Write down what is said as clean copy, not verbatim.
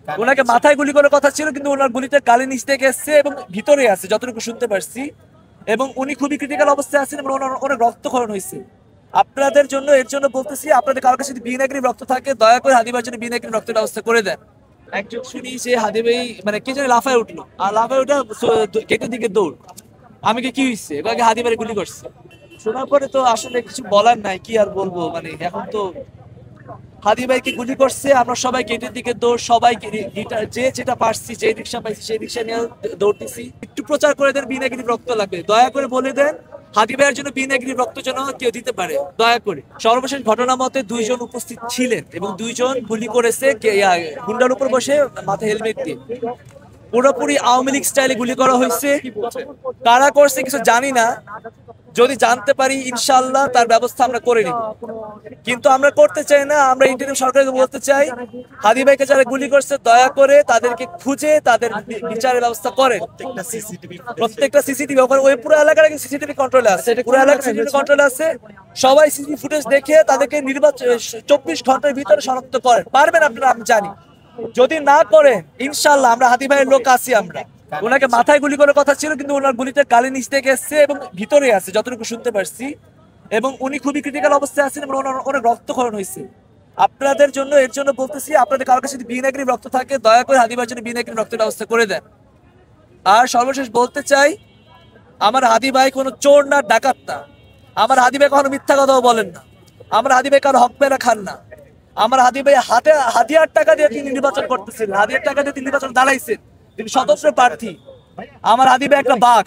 ওনাকে মাথায় গুলি করার কথা ছিল, কিন্তু ওনার গুলিটা গালে নিচ থেকে এসছে এবং ভিতরে আছে যতটুকু শুনতে পারছি। এবং উনি খুবই ক্রিটিক্যাল অবস্থায় আছেন এবং ওনার অনেক রক্তক্ষরণ হয়েছে। আপনাদের জন্য এর জন্য বলতেছি, আপনাদের কারোর কাছে যদি বি নেগেটিভ রক্ত থাকে দয়া করে হাদি ভাইয়ের জন্য বি নেগেটিভ রক্তের ব্যবস্থা করে দেন। একজন শুনি যে হাদি ভাই মানে কে যেন লাফায় উঠলো, আর লাফায় উঠে গেটের দিকে দৌড়। আমি কি হয়েছে হাদি ভাই গুলি করছে। শোনার পরে তো আসলে কিছু বলার নাই, কি আর বলবো, মানে এখন তো হাদি ভাইকে গুলি করছে, আমরা সবাই গেটের দিকে দৌড়, সবাই যে যেটা পারছি, যে রিক্সা পাইছি সেই রিক্সা নিয়ে দৌড়তেছি। একটু প্রচার করে দেন বি নেগেটিভ রক্ত লাগবে, দয়া করে বলে দেন হাদি ভাইয়ের জন্য বি নেগেটিভ রক্ত যেন কেউ দিতে পারে, দয়া করে। সর্বশেষ ঘটনা মতে দুইজন উপস্থিত ছিলেন এবং দুইজন গুলি করেছে গুন্ডার উপর বসে, মাথায় হেলমেট দিয়ে। পুরোপুরি আওয়ামী লীগ স্টাইলে গুলি করা হয়েছে। কারা করছে কিছু জানি না, যদি জানতে পারি ইনশাআল্লাহ তার ব্যবস্থা আমরা করে নিব, কিন্তু আমরা করতে চাই না। আমরা ইন্টারিম সরকারকে বলতে চাই, হাদি ভাইকে যারা গুলি করছে দয়া করে তাদেরকে খুঁজে তাদের বিচারের ব্যবস্থা করেন। প্রত্যেকটা সিসিটিভি, ওখানে ওই পুরো এলাকার সিসিটিভি কন্ট্রোলে আছে, পুরো এলাকার সিসিটিভি কন্ট্রোলে আছে। সবাই সিসিটিভি ফুটেজ দেখে তাদেরকে 24 ঘন্টার ভিতরে শনাক্ত করেন, পারবেন আপনারা, আমি জানি। যদি না করেন ইনশাআল্লাহ আমরা হাদি ভাইয়ের লোক আছি আমরা। ওনাকে মাথায় গুলি করার কথা ছিল, কিন্তু ওনার গুলিটা গালে নিচ থেকে এসছে এবং ভিতরে আছে যতটুকু শুনতে পারছি। এবং উনি খুবই ক্রিটিক্যাল অবস্থায় আছেন এবং ওনার অনেক রক্তক্ষরণ হয়েছে। আপনাদের জন্য এর জন্য বলতেছি, আপনাদের কারোর কাছে যদি বি নেগেটিভ রক্ত থাকে দয়া করে হাদি ভাইয়ের জন্য বি নেগেটিভ রক্তের ব্যবস্থা করে দেন। আর সর্বশেষ বলতে চাই, আমার হাদি ভাই কোনো চোর না, ডাকাত না। আমার হাদি ভাই কখনো মিথ্যা কথাও বলেন না। আমার হাদি ভাই কারো হক মেরা খান না। আমার হাদি ভাই হাতিয়ার টাকা দিয়ে তিনি নির্বাচন করতেছেন, হাতিয়ার টাকা দিয়ে তিনি নির্বাচন দাঁড়াইছেন, তিনি স্বতন্ত্র প্রার্থী। আমার হাদি ভাই একটা বাঘ।